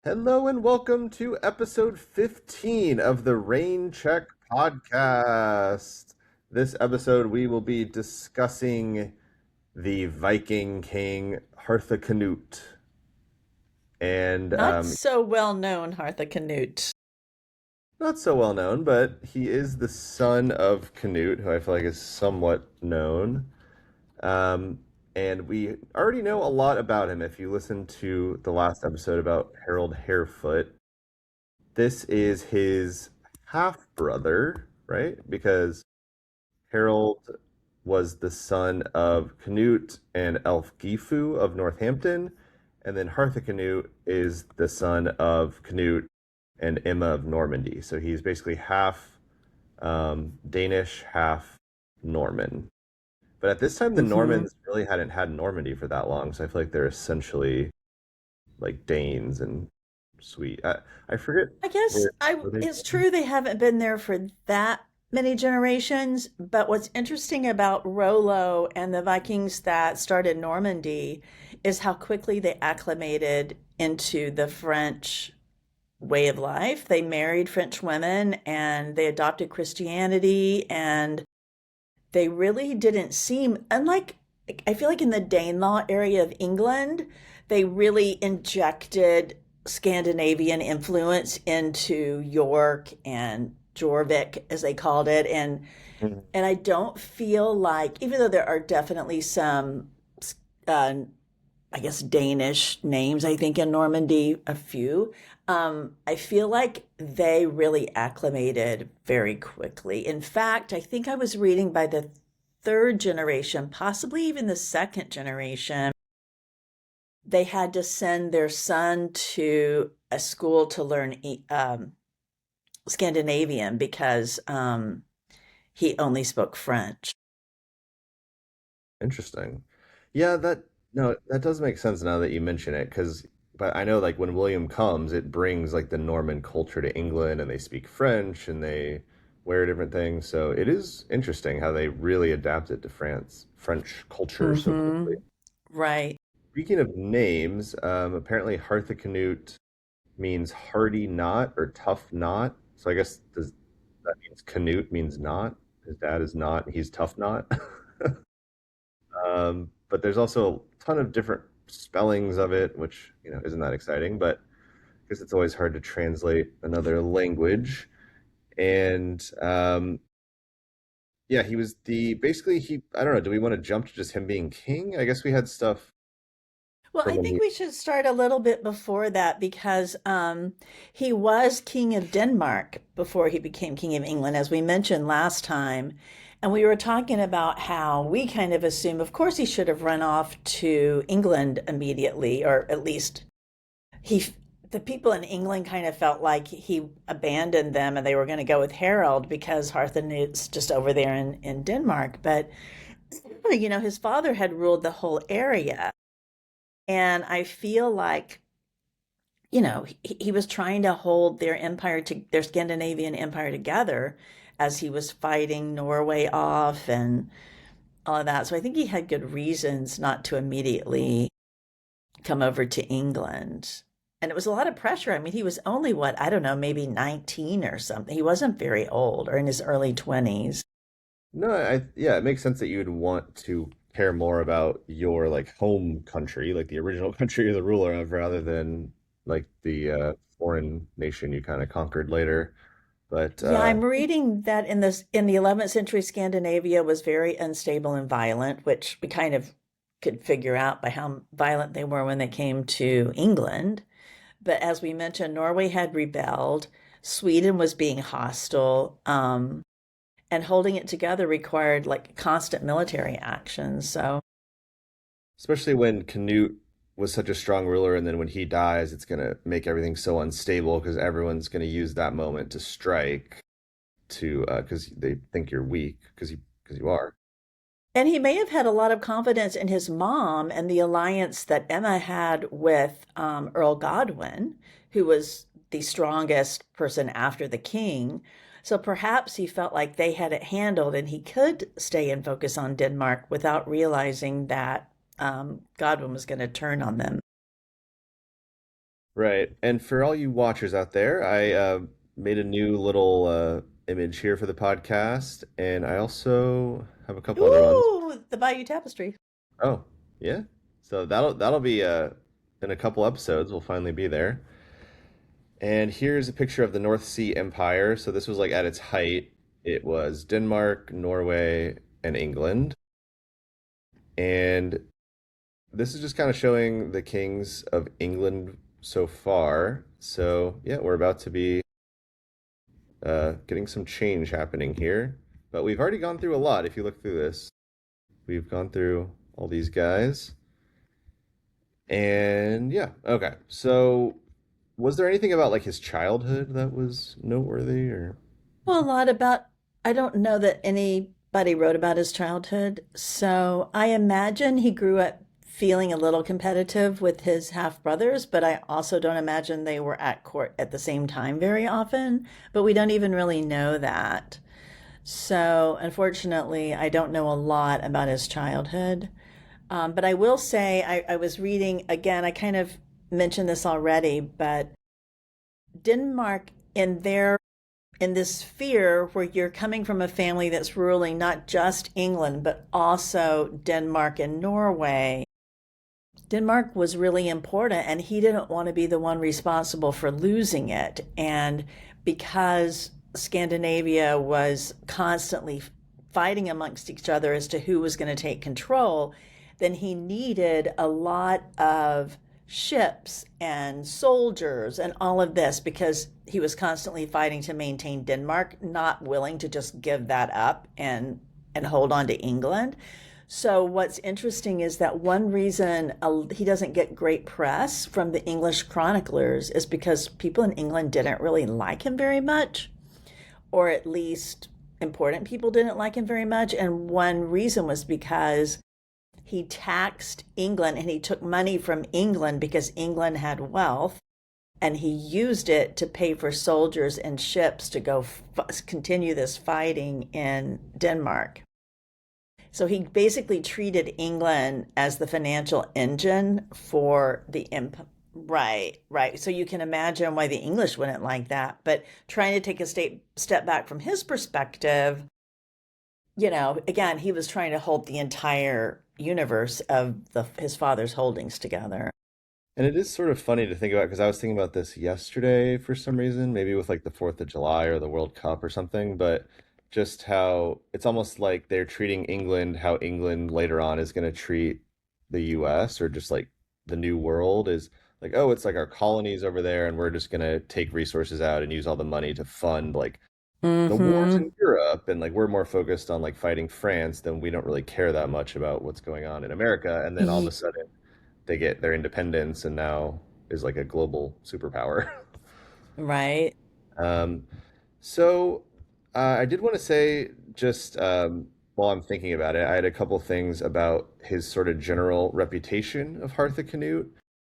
Hello and welcome to episode 15 of the Rain Check podcast. This episode, we will be discussing the Viking king Harthacnut. And Not so well known Harthacnut. not so well known, but he is the son of Canute, who I feel like is somewhat known. Um, and we already know a lot about him if you listen to the last episode about Harold Harefoot. This is his half brother, right? Because Harold was the son of Canute and Elfgifu of Northampton, and then Harthacnut is the son of Canute and Emma of Normandy. So he's basically half Danish, half Norman. But at this time, the Hmm. Normans really hadn't had Normandy for that long, so I feel like they're essentially like Danes and sweet. I forget I guess were they it's true they haven't been there for that many generations, but what's interesting about Rollo and the Vikings that started Normandy is how quickly they acclimated into the French way of life. They married French women and they adopted Christianity, and they really didn't seem, unlike, I feel like in the Danelaw area of England, they really injected Scandinavian influence into York and Jorvik, as they called it. And I don't feel like, even though there are definitely some, uh, I guess, Danish names, I think in Normandy, a few. I feel like they really acclimated very quickly. In fact, I think I was reading by the third generation, possibly even the second generation, they had to send their son to a school to learn Scandinavian because he only spoke French. Interesting. Yeah, that no, that does make sense now that you mention it, because but I know like when William comes, it brings like the Norman culture to England and they speak French and they wear different things. So it is interesting how they really adapted to French culture so quickly. Mm-hmm. Right. Speaking of names, apparently Harthacnut means hardy knot or tough knot. So I guess does that means Canute means knot? His dad is not, he's tough knot. But there's also a ton of different spellings of it, which, isn't that exciting, but because it's always hard to translate another language. And yeah, he was basically I don't know, do we want to jump to just him being king? I guess we had stuff Well, from I when think he, we should start a little bit before that because he was king of Denmark before he became king of England, as we mentioned last time. And we were talking about how we kind of assume, of course, he should have run off to England immediately, or at least he, the people in England kind of felt like he abandoned them and they were going to go with Harold because Harthanut's just over there in Denmark. But, his father had ruled the whole area. And I feel like, he was trying to hold their Scandinavian empire together as he was fighting Norway off and all of that. So I think he had good reasons not to immediately come over to England. And it was a lot of pressure. I mean, he was only what, I don't know, maybe 19 or something. He wasn't very old or in his early 20s. no, yeah, it makes sense that you would want to care more about your like home country, like the original country you're the ruler of, rather than like the foreign nation you kind of conquered later. But Yeah, I'm reading that in the 11th century Scandinavia was very unstable and violent, which we kind of could figure out by how violent they were when they came to England. But as we mentioned, Norway had rebelled, Sweden was being hostile, and holding it together required like constant military action. So, especially when Canute was such a strong ruler, and then when he dies, it's gonna make everything so unstable because everyone's gonna use that moment to strike to because they think you're weak because you are. and he may have had a lot of confidence in his mom and the alliance that Emma had with Earl Godwin, who was the strongest person after the king. So perhaps he felt like they had it handled and he could stay and focus on Denmark without realizing that Godwin was going to turn on them. Right. And for all you watchers out there, I made a new little image here for the podcast, and I also have a couple other ones. Ooh, the Bayou Tapestry. Oh, yeah. So that'll be in a couple episodes. We'll finally be there. And here's a picture of the North Sea Empire. So this was like at its height. It was Denmark, Norway, and England. And this is just kind of showing the kings of England so far. So yeah, we're about to be getting some change happening here. But we've already gone through a lot. If you look through this, we've gone through all these guys. And yeah, okay. So was there anything about like his childhood that was noteworthy or Well, a lot about, I don't know that anybody wrote about his childhood. So I imagine he grew up feeling a little competitive with his half brothers, but I also don't imagine they were at court at the same time very often. But we don't even really know that. So unfortunately, I don't know a lot about his childhood. But I will say, I was reading again, I kind of mentioned this already, but Denmark in this sphere where you're coming from a family that's ruling not just England, but also Denmark and Norway. Denmark was really important, and he didn't want to be the one responsible for losing it. And because Scandinavia was constantly fighting amongst each other as to who was going to take control, then he needed a lot of ships and soldiers and all of this because he was constantly fighting to maintain Denmark, not willing to just give that up and hold on to England. So what's interesting is that one reason he doesn't get great press from the English chroniclers is because people in England didn't really like him very much, or at least important people didn't like him very much. And one reason was because he taxed England and he took money from England because England had wealth, and he used it to pay for soldiers and ships to go continue this fighting in Denmark. So he basically treated England as the financial engine for the empire. Right, right. So you can imagine why the English wouldn't like that. But trying to take a step back from his perspective, again, he was trying to hold the entire universe of his father's holdings together. and it is sort of funny to think about because I was thinking about this yesterday for some reason, maybe with like the 4th of July or the World Cup or something, but just how it's almost like they're treating England how England later on is going to treat the US or just like the new world is like, oh, it's like our colonies over there and we're just going to take resources out and use all the money to fund like the wars Mm-hmm. in Europe and like we're more focused on like fighting France than we don't really care that much about what's going on in America and then all of a sudden they get their independence and now is like a global superpower. Right. Um, so I did want to say just while I'm thinking about it, I had a couple things about his sort of general reputation of Harthacnut.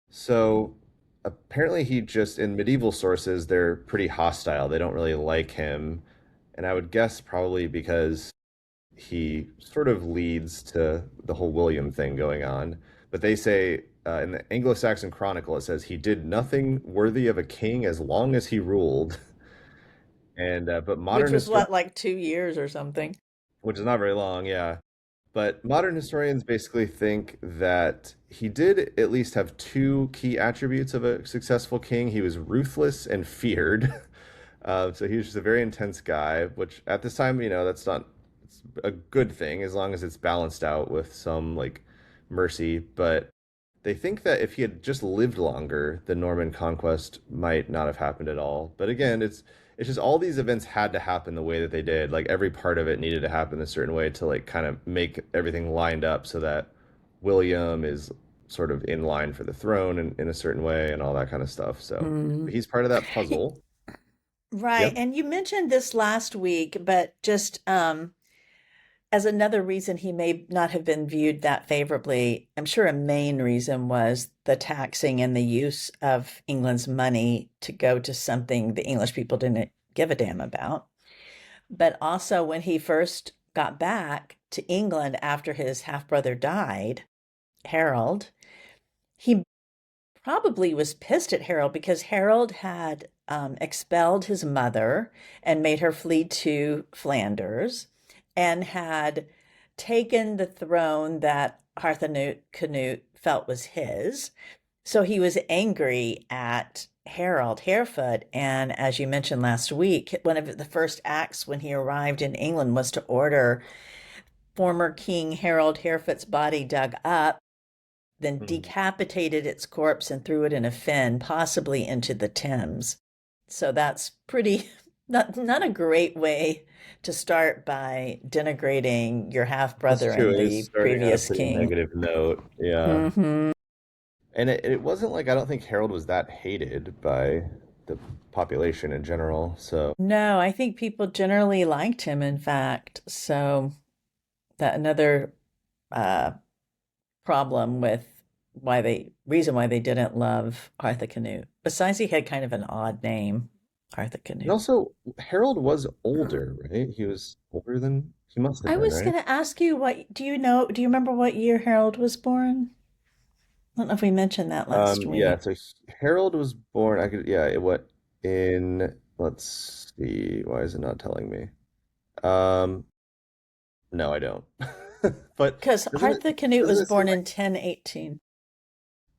So apparently he just in medieval sources they're pretty hostile. They don't really like him, and I would guess probably because he sort of leads to the whole William thing going on. But they say in the Anglo-Saxon Chronicle, it says he did nothing worthy of a king as long as he ruled. And but Which modern was historians, what, like 2 years or something? which is not very long, yeah. But modern historians basically think that he did at least have two key attributes of a successful king. He was ruthless and feared. So he was just a very intense guy, which at this time, that's not it's a good thing as long as it's balanced out with some like mercy. But they think that if he had just lived longer, the Norman conquest might not have happened at all. But again, it's just all these events had to happen the way that they did. Like every part of it needed to happen a certain way to like kind of make everything lined up so that William is sort of in line for the throne in a certain way and all that kind of stuff. So Mm. he's part of that puzzle. Right. Yep. And you mentioned this last week, but just as another reason he may not have been viewed that favorably, I'm sure a main reason was the taxing and the use of England's money to go to something the English people didn't give a damn about. But also, when he first got back to England after his half brother died, Harold, he probably was pissed at Harold because Harold had expelled his mother and made her flee to Flanders and had taken the throne that Harthacnut felt was his. So he was angry at Harold Harefoot. And as you mentioned last week, one of the first acts when he arrived in England was to order former King Harold Harefoot's body dug up, then Mhm. decapitated its corpse and threw it in a fen, possibly into the Thames. So that's pretty not a great way to start by denigrating your half That's brother true. and It is the starting on a previous pretty king. negative note. Yeah. Hmm. And it wasn't like I don't think Harold was that hated by the population in general. So No, I think people generally liked him, in fact. So that another uh, problem with reason why they didn't love Harthacnut. Besides, he had kind of an odd name, and Harthacnut. also Harold was older, right? He was older than he must have I been, was right? going to ask you, what do you know? Do you remember what year Harold was born? I don't know if we mentioned that last Yeah, week. so Harold was born, I could, yeah, it what in, let's see, why is it not telling me? Um, no, I don't. But Because doesn't it Harthacnut doesn't was it seem born like, in 1018.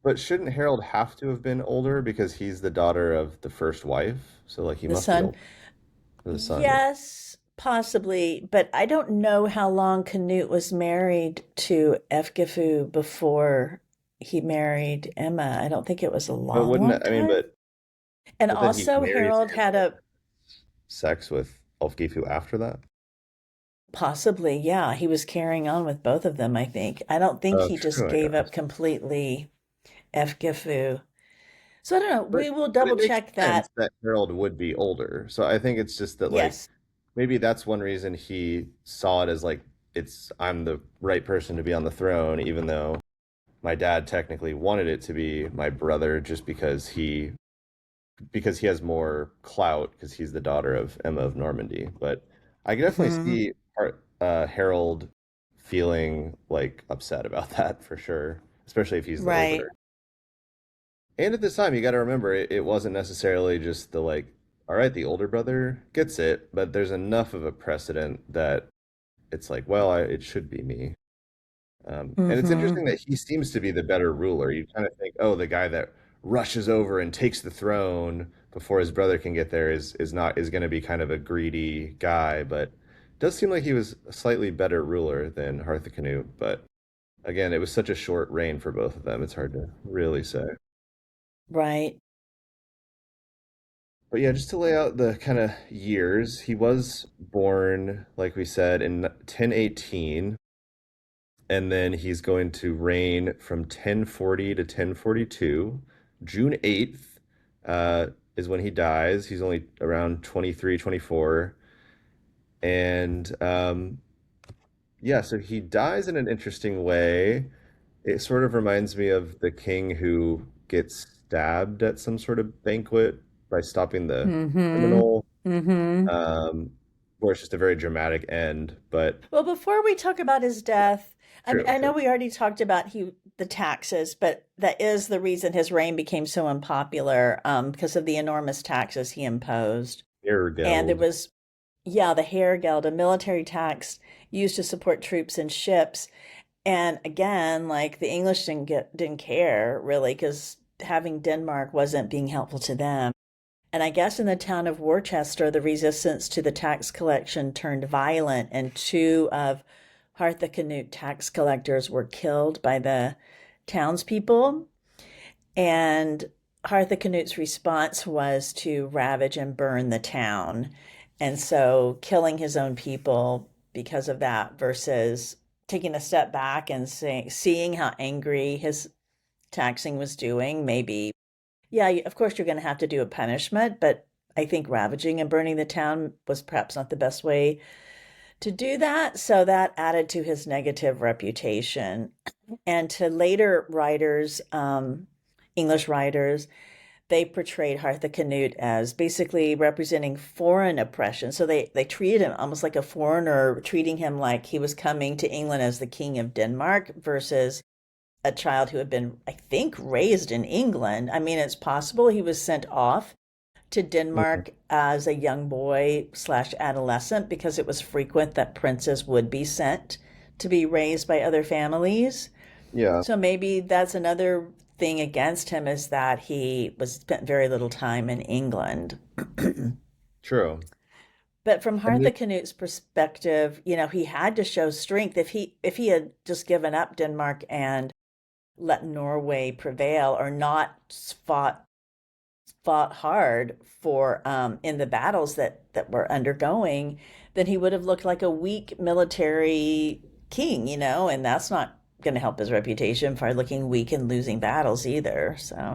but shouldn't Harold have to have been older because he's the daughter of the first wife? So like he The must be son. old for the son, yeah. Yes, possibly, but I don't know how long Canute was married to Efgifu before he married Emma. I don't think it was a But long, wouldn't long I mean, time. And but then he also, marries Harold and had like a sex with Ulfgifu after that. possibly, yeah, he was carrying on with both of them, I think. I don't think Oh, he just true, I gave up guess. completely Efgifu. So I don't know. But We will but it double makes check sense that. that Harold would be older. So I think it's just that like Yes. maybe that's one reason he saw it as like it's I'm the right person to be on the throne, even though my dad technically wanted it to be my brother just because he has more clout because he's the daughter of Emma of Normandy. But I can definitely Hmm. see Harold feeling like upset about that for sure, especially if he's the Right. older. And at this time, you got to remember it wasn't necessarily just the like, all right, the older brother gets it, but there's enough of a precedent that it's like, well, it should be me. And it's Hmm. interesting that he seems to be the better ruler. You kind of think, oh, the guy that rushes over and takes the throne before his brother can get there is going to be kind of a greedy guy, but it does seem like he was a slightly better ruler than Harthacnut. But again, it was such a short reign for both of them; it's hard to really say. Right. But yeah, just to lay out the kind of years, he was born, like we said, in 1018, and then he's going to reign from 1040 to 1042. June 8th is when he dies. He's only around 23, 24. And yeah, so he dies in an interesting way. It sort of reminds me of the king who gets stabbed at some sort of banquet by stopping the Hmm. criminal, Hmm. um, where it's just a very dramatic end. But Well, before we talk about his death, I mean, true, I know true. we already talked about the taxes, but that is the reason his reign became so unpopular, because of the enormous taxes he imposed. And there Irregeld. was, yeah, the Heergeld, a military tax used to support troops and ships. And again, like the English didn't care really because having Denmark wasn't being helpful to them. And I guess in the town of Worcester, the resistance to the tax collection turned violent, and two of Harthacnut tax collectors were killed by the townspeople. And Harthacnut's response was to ravage and burn the town. And so killing his own people because of that versus taking a step back and seeing how angry his taxing was doing, maybe yeah, of course you're going to have to do a punishment, but I think ravaging and burning the town was perhaps not the best way to do that. So that added to his negative reputation. And to later writers, English writers, they portrayed Harthacnut as basically representing foreign oppression. So they treated him almost like a foreigner, treating him like he was coming to England as the king of Denmark versus a child who had been, I think, raised in England. I mean, it's possible he was sent off to Mhm. Denmark as a young boy slash adolescent because it was frequent that princes would be sent to be raised by other families. Yeah, So maybe that's another thing against him is that he was spent very little time in England. true. But from And then, Harthacnut's perspective, he had to show strength. If he had just given up Denmark and let Norway prevail or not fought hard for in the battles that were undergoing, then he would have looked like a weak military king, and that's not going to help his reputation for looking weak and losing battles either. So,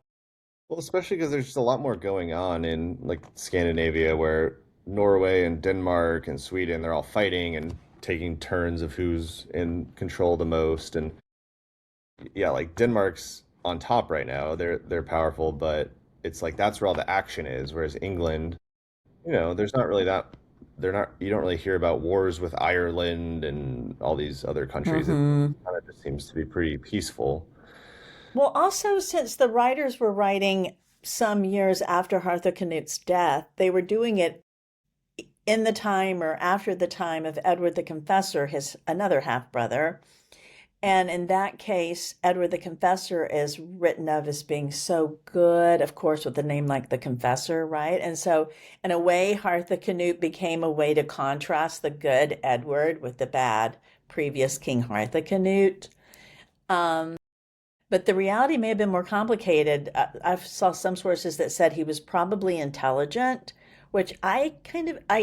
well, especially because there's just a lot more going on in like Scandinavia, where Norway and Denmark and Sweden, they're all fighting and taking turns of who's in control the most. And yeah, like Denmark's on top right now. They're powerful, but it's like that's where all the action is. Whereas England, there's not really that. They're not. You don't really hear about wars with Ireland and all these other countries. It hmm kind of just seems to be pretty peaceful. well, also since the writers were writing some years after Harthacnut's death, they were doing it in the time or after the time of Edward the Confessor, his another half brother. And in that case, Edward the Confessor is written of as being so good, of course, with a name like the Confessor, right? And so, in a way, Harthacnut became a way to contrast the good Edward with the bad previous King Harthacnut. Um, but the reality may have been more complicated. I saw some sources that said he was probably intelligent, which I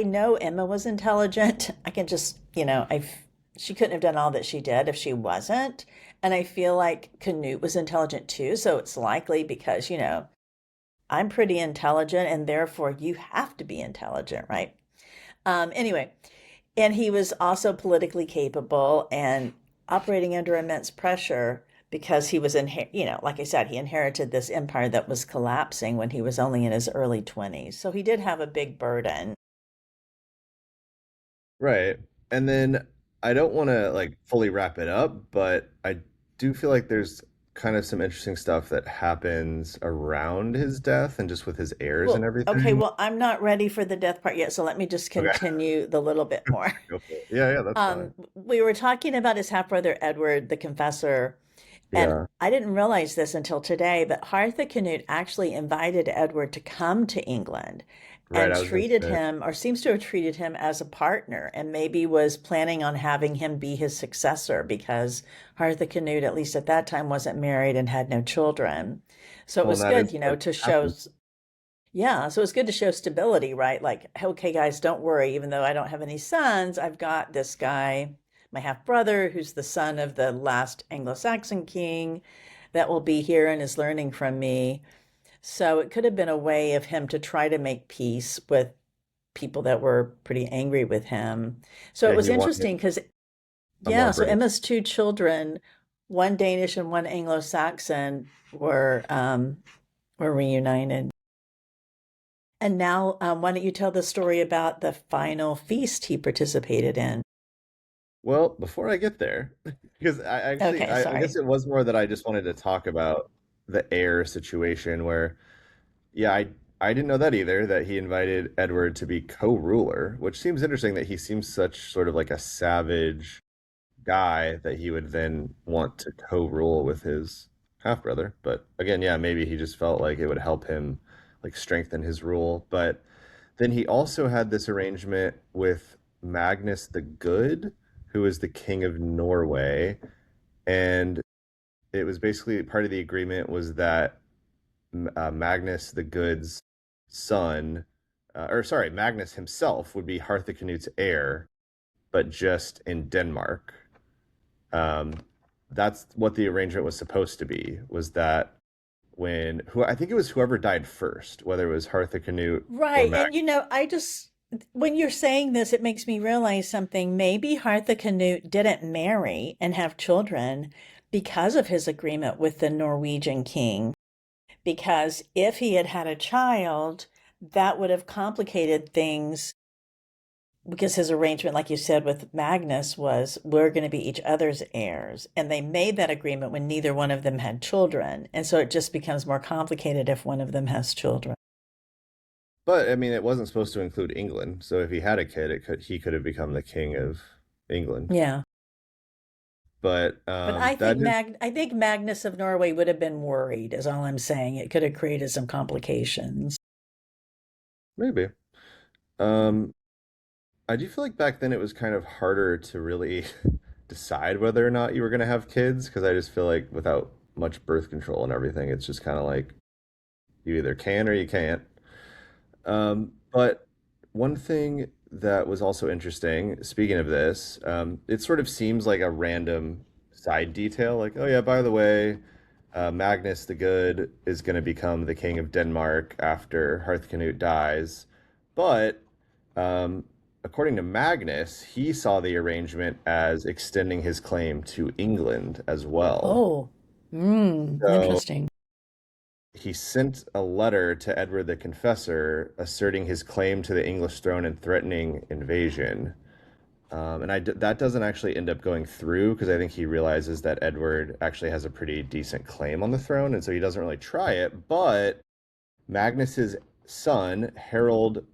know Emma was intelligent. I can just, she couldn't have done all that she did if she wasn't. And I feel like Canute was intelligent too. So it's likely because, I'm pretty intelligent and therefore you have to be intelligent, right? Anyway, and he was also politically capable and operating under immense pressure because he was like I said, he inherited this empire that was collapsing when he was only in his early 20s. So he did have a big burden. Right. And then I don't want to like fully wrap it up, but I do feel like there's kind of some interesting stuff that happens around his death and just with his heirs and Well, okay, everything. well, I'm not ready for the death part yet, so let me just Okay. continue the little bit more. Go for it. Yeah, yeah, that's fine. We were talking about his half brother Edward the Confessor. And Yeah. I didn't realize this until today, but Harthacnut actually invited Edward to come to England Right, and I was gonna treated say. him, or seems to have treated him as a partner, and maybe was planning on having him be his successor because Harthacnut, at least at that time, wasn't married and had no children. So it Well, and was that good, is what to show, happened. yeah, so it's good to show stability, right? Like, okay, guys, don't worry. Even though I don't have any sons, I've got this guy, my half brother, who's the son of the last Anglo-Saxon king, that will be here and is learning from me. So it could have been a way of him to try to make peace with people that were pretty angry with him. So it Yeah, was he wanted interesting because, a more yeah, so British. Emma's two children, one Danish and one Anglo-Saxon, were reunited. And now, why don't you tell the story about the final feast he participated in? Well, before I get there, because Okay, I guess sorry. it was more that I just wanted to talk about the heir situation where yeah, I didn't know that either, that he invited Edward to be co-ruler, which seems interesting that he seems such sort of like a savage guy that he would then want to co-rule with his half-brother. But again, yeah, maybe he just felt like it would help him like strengthen his rule. But then he also had this arrangement with Magnus the Good, who was the king of Norway, and it was basically part of the agreement was that Magnus the Good's son, or sorry, Magnus himself would be Harthacnut's heir, but just in Denmark. Um, that's what the arrangement was supposed to be. Was that when who I think it was whoever died first, whether it was Harthacnut or Right. Magnus. And when you're saying this, it makes me realize something. Maybe Harthacnut didn't marry and have children because of his agreement with the Norwegian king. Because if he had had a child, that would have complicated things because his arrangement, like you said, with Magnus was we're going to be each other's heirs. And they made that agreement when neither one of them had children. And so it just becomes more complicated if one of them has children. But I mean, it wasn't supposed to include England. So if he had a kid, it could he could have become the king of England. Yeah. But But I think Magnus of Norway would have been worried, is all I'm saying. It could have created some complications. maybe. Um, I do feel like back then it was kind of harder to really decide whether or not you were going to have kids because I just feel like without much birth control and everything, it's just kind of like you either can or you can't. But one thing that was also interesting, speaking of this, it sort of seems like a random side detail, like, oh yeah, by the way, Magnus the Good is going to become the king of Denmark after Harthacnut dies. But um, according to Magnus, he saw the arrangement as extending his claim to England as well. Oh, So interesting. he sent a letter to Edward the Confessor asserting his claim to the English throne and threatening invasion. That doesn't actually end up going through because I think he realizes that Edward actually has a pretty decent claim on the throne, and so he doesn't really try it. But Magnus's son, Harold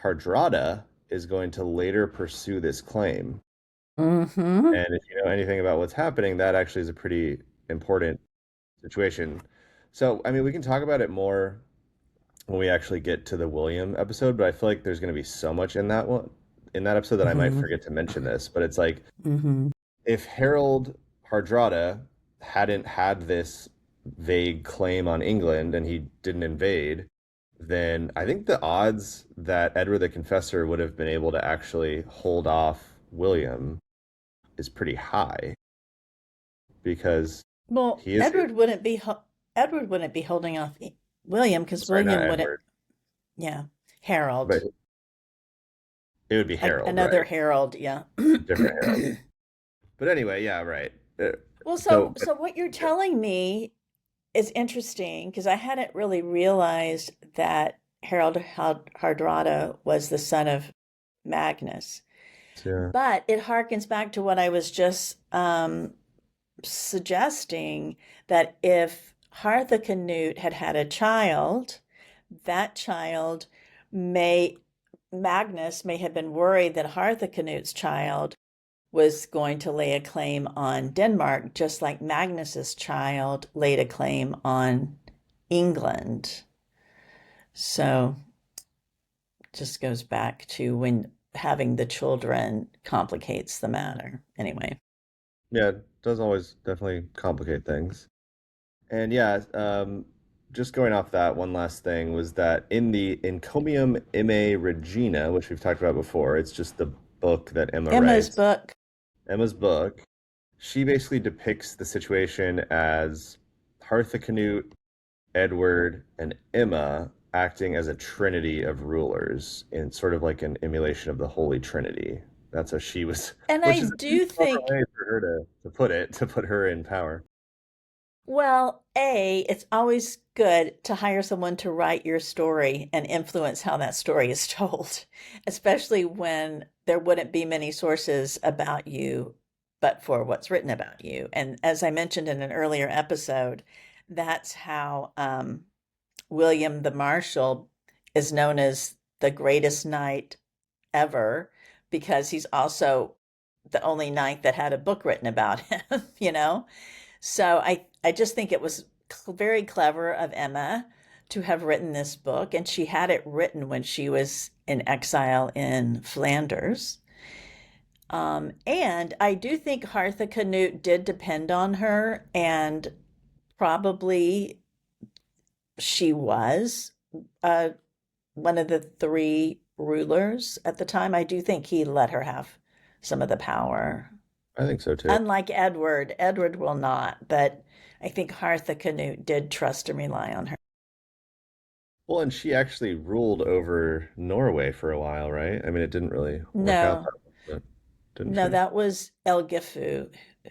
Hardrada, is going to later pursue this claim. Mm-hmm. And if you know anything about what's happening, that actually is a pretty important situation. So, I mean, we can talk about it more when we actually get to the William episode, but I feel like there's going to be so much in that episode that I might Mm-hmm. forget to mention this. But it's like Mm-hmm. if Harold Hardrada hadn't had this vague claim on England and he didn't invade, then I think the odds that Edward the Confessor would have been able to actually hold off William is pretty high because Well, he is, Edward wouldn't be holding off William because sorry, not William wouldn't. Edward, Yeah, but Harold, it would be Harold, another right? Harold. Yeah. Different Harold. But anyway, yeah, right. Well, So, so what you're telling me is interesting because I hadn't really realized that Harold Hardrada was the son of Magnus. yeah, But it harkens back to what I was just suggesting, that if Harthacnut had had a child, that child may, Magnus may have been worried that Harthacnut's child was going to lay a claim on Denmark, just like Magnus's child laid a claim on England. So just goes back to when having the children complicates the matter. Anyway. yeah, it does always definitely complicate things. And yeah, just going off that, one last thing was that in the Encomium Emma Regina, which we've talked about before, it's just the book that Emma Emma's writes, book. Emma's book, she basically depicts the situation as Harthacnut, Edward, and Emma acting as a trinity of rulers in sort of like an emulation of the Holy Trinity. That's how she was, And I which is a pretty do clever think, way for her to put it, to put her in power. well, it's always good to hire someone to write your story and influence how that story is told, especially when there wouldn't be many sources about you but for what's written about you. And as I mentioned in an earlier episode, that's how William the Marshal is known as the greatest knight ever, because he's also the only knight that had a book written about him, you know? So I just think it was very clever of Emma to have written this book, and she had it written when she was in exile in Flanders. And I do think Harthacnut did depend on her, and probably she was uh, one of the three rulers at the time. I do think he let her have some of the power. I think so too. Unlike Edward, Edward will not, but I think Harthacnut did trust and rely on her. Well, and she actually ruled over Norway for a while, right? I mean, it didn't really work out No, that well, but didn't no, she? that was Elgifu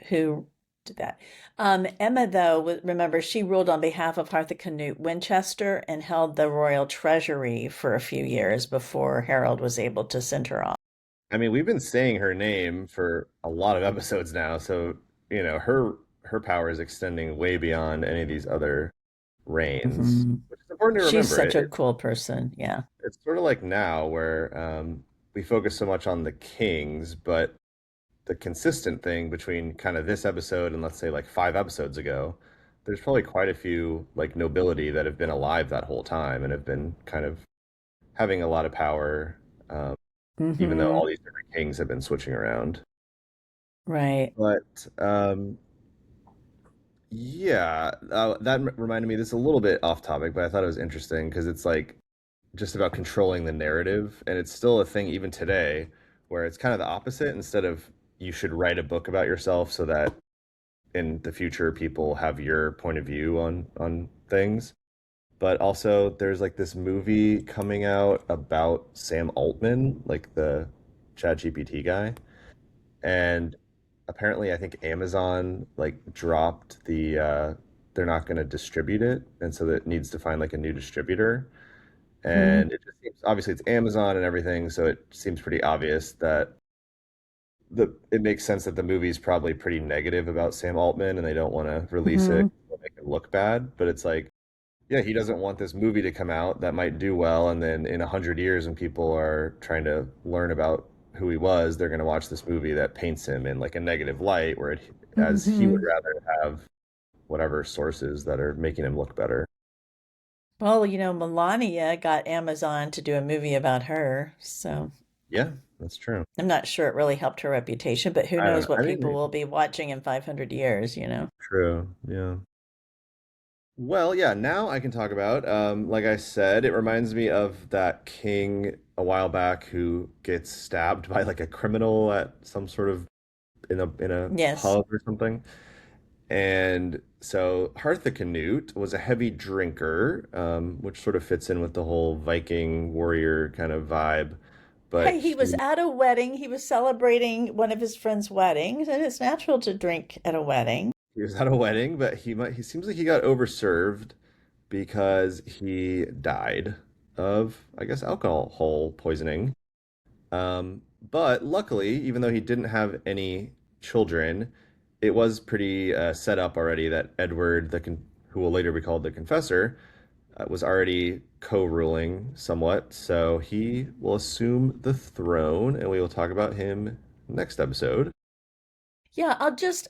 who did that. Emma, though, remember, she ruled on behalf of Harthacnut Winchester and held the royal treasury for a few years before Harold was able to send her off. I mean, we've been saying her name for a lot of episodes now, so her power is extending way beyond any of these other reigns, Hmm. which is important to She's remember. such a cool person. Yeah. It's sort of like now where we focus so much on the kings, but the consistent thing between kind of this episode and let's say like 5 episodes ago, there's probably quite a few like nobility that have been alive that whole time and have been kind of having a lot of power, um, even though Hmm. all these different kings have been switching around. Right. But yeah, that reminded me. This is a little bit off topic, but I thought it was interesting because it's like just about controlling the narrative, and it's still a thing even today, where it's kind of the opposite. Instead of you should write a book about yourself so that in the future people have your point of view on things. But also, there's like this movie coming out about Sam Altman, like the ChatGPT guy, and apparently I think Amazon like dropped they're not going to distribute it, and so that it needs to find like a new distributor. Hmm. And it just seems obviously it's Amazon and everything, so it seems pretty obvious that the it makes sense that the movie's probably pretty negative about Sam Altman and they don't want to release it Hmm. 'cause it'll make it look bad. But it's like, yeah, he doesn't want this movie to come out that might do well, and then in 100 years, when people are trying to learn about who he was, they're going to watch this movie that paints him in like a negative light, as he would Hmm. rather have whatever sources that are making him look better. Well, Melania got Amazon to do a movie about her, so Yeah, that's true. I'm not sure it really helped her reputation, but who I don't knows know. what I mean, people will maybe. be watching in 500 years? True. Yeah. Well, yeah, now I can talk about, like I said, it reminds me of that king a while back who gets stabbed by like a criminal at some sort of in a Yes. pub or something. And so Harthacnut was a heavy drinker, which sort of fits in with the whole Viking warrior kind of vibe. But Hey, he was he at a wedding. He was celebrating one of his friends' weddings, and it's natural to drink at a wedding. he was at a wedding, but he seems like he got overserved because he died of, I guess, alcohol poisoning. But luckily, even though he didn't have any children, it was pretty set up already that Edward, who will later be called the Confessor, was already co-ruling somewhat. So he will assume the throne, and we will talk about him next episode. Yeah,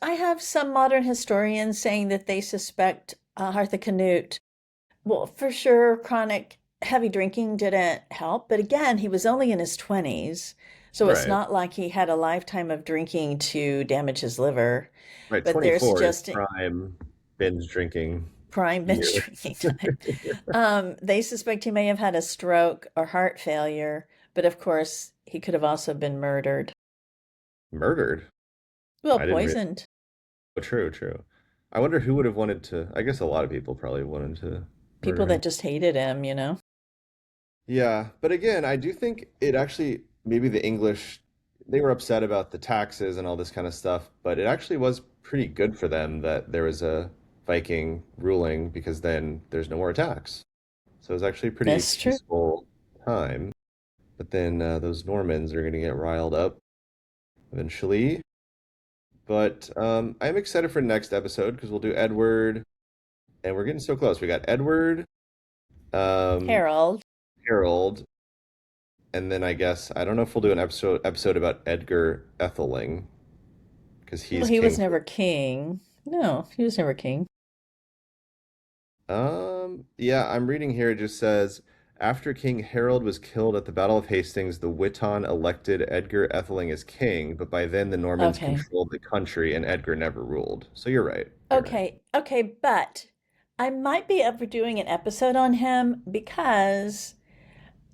I have some modern historians saying that they suspect Harthacnut. Well, for sure, chronic heavy drinking didn't help, but again, he was only in his 20s, so it's Right, not like he had a lifetime of drinking to damage his liver. right. But there's 24 is just prime binge drinking prime binge year. drinking time. They suspect he may have had a stroke or heart failure, but of course, he could have also been murdered. Murdered. Well, I didn't realize. poisoned. Oh, true, true. I wonder who would have wanted to. I guess a lot of people probably wanted to People murder him. that just hated him. Yeah, but again, I do think it actually maybe the English they were upset about the taxes and all this kind of stuff, but it actually was pretty good for them that there was a Viking ruling because then there's no more attacks. So it was actually a pretty That's true. peaceful time. But then those Normans are going to get riled up eventually. But I'm excited for next episode because we'll do Edward, and we're getting so close. We got Edward, um, Harold. Harold, and then I guess I don't know if we'll do an episode about Edgar Etheling because Well, he's he was king. never king. No, he was never king. Yeah, I'm reading here. It just says after King Harold was killed at the Battle of Hastings, the Witan elected Edgar Etheling as king, but by then the Normans Okay. controlled the country and Edgar never ruled. So you're right. You're right. Okay, but I might be up for doing an episode on him because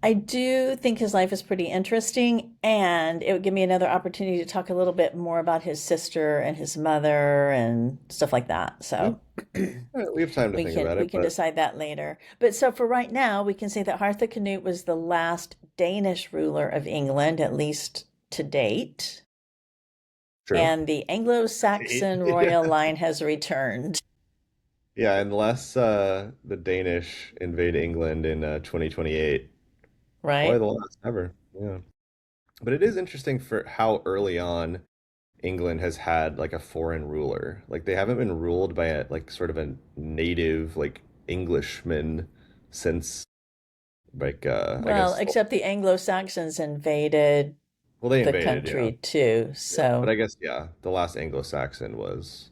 I do think his life is pretty interesting, and it would give me another opportunity to talk a little bit more about his sister and his mother and stuff like that. Yeah, So we have time to we think can about we it, can but decide that later. But so for right now, we can say that Harthacnut was the last Danish ruler of England, at least to date, true. and the Anglo-Saxon Yeah. royal line has returned, Yeah, unless the Danish invade England in 2028, probably right? the last ever. Yeah. But it is interesting for how early on England has had like a foreign ruler. Like they haven't been ruled by a like sort of a native like Englishman since like I Well, guess except the Anglo-Saxons invaded well they the invaded, yeah. country too. Yeah. But So I guess yeah, the last Anglo-Saxon was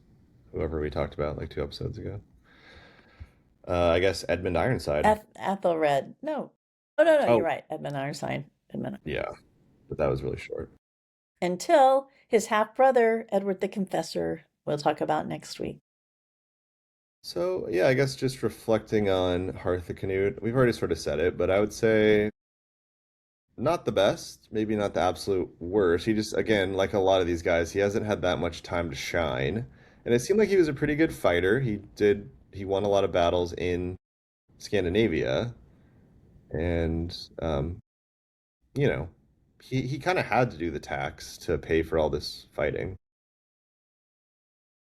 whoever we talked about like 2 episodes ago. I guess Edmund Ironside. Ethelred. No. Oh, no, no, you're Oh, right. Edmund Ironside. Edmund. yeah, but that was really short. Until his half brother, Edward the Confessor, we'll talk about next week. So yeah, I guess just reflecting on Harthacnut, we've already sort of said it, but I would say not the best, maybe not the absolute worst. He just, again, like a lot of these guys, he hasn't had that much time to shine. And it seemed like he was a pretty good fighter. He won a lot of battles in Scandinavia, and you know, he kind of had to do the tax to pay for all this fighting.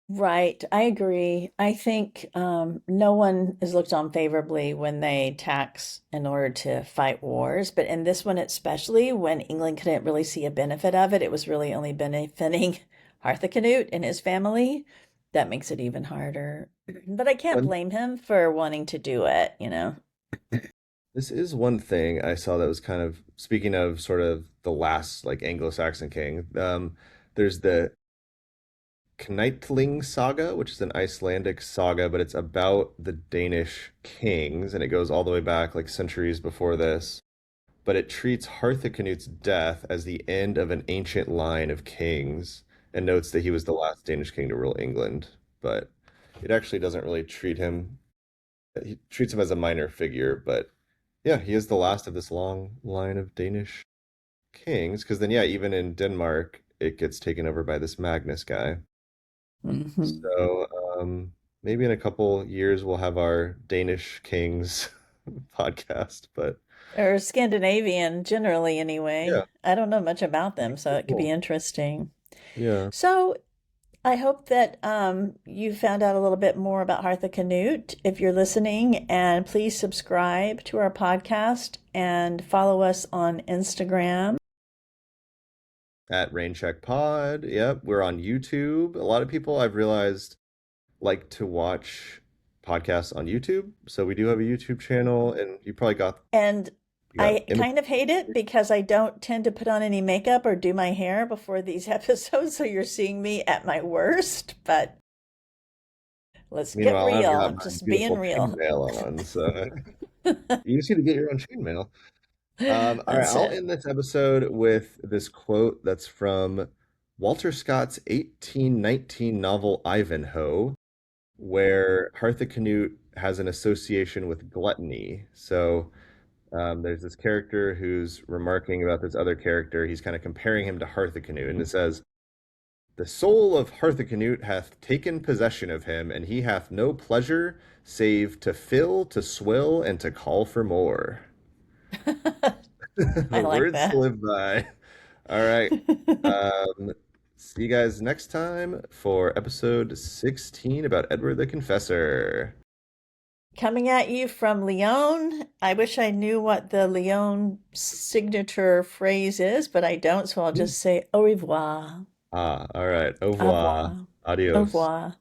Right, I agree. I think no one is looked on favorably when they tax in order to fight wars, but in this one especially, when England couldn't really see a benefit of it, it was really only benefiting Harthacnut and his family. That makes it even harder. But I can't When blame him for wanting to do it, you know. this is one thing I saw that was kind of speaking of sort of the last like Anglo-Saxon king. There's the Knightling saga, which is an Icelandic saga, but it's about the Danish kings, and it goes all the way back like centuries before this. But it treats Harthacnut's death as the end of an ancient line of kings, and notes that he was the last Danish king to rule England. But it actually doesn't really treat him. He treats him as a minor figure, but yeah, he is the last of this long line of Danish kings. Because then, yeah, even in Denmark, it gets taken over by this Magnus guy. Hmm. So maybe in a couple years we'll have our Danish Kings podcast. But Or Scandinavian, generally, yeah, anyway. I don't know much about that'd them, be so pretty it could be cool. interesting. Yeah, So I hope that you found out a little bit more about Harthacnut if you're listening, and please subscribe to our podcast and follow us on Instagram. at Rain Check Pod. Yep, we're on YouTube. A lot of people I've realized like to watch podcasts on YouTube, so we do have a YouTube channel, and And you got I kind of hate it because I don't tend to put on any makeup or do my hair before these episodes, so you're seeing me at my worst, but let's get Meanwhile, I've real. got I'm my just being beautiful real. chainmail on, so you just need to get your own chainmail. All right, That's I'll it. end this episode with this quote that's from Walter Scott's 1819 novel Ivanhoe, where Harthacnut has an association with gluttony. So there's this character who's remarking about this other character. He's kind of comparing him to Harthacnut, and it says, "The soul of Harthacnut hath taken possession of him, and he hath no pleasure save to fill, to swill, and to call for more." I The like words to that. live by. All right. Um, see you guys next time for episode 16 about Edward the Confessor. Coming at you from Lyon. I wish I knew what the Lyon signature phrase is, but I don't, so I'll just say au revoir. Ah, all right. Au Au revoir. revoir. Au Adios. revoir.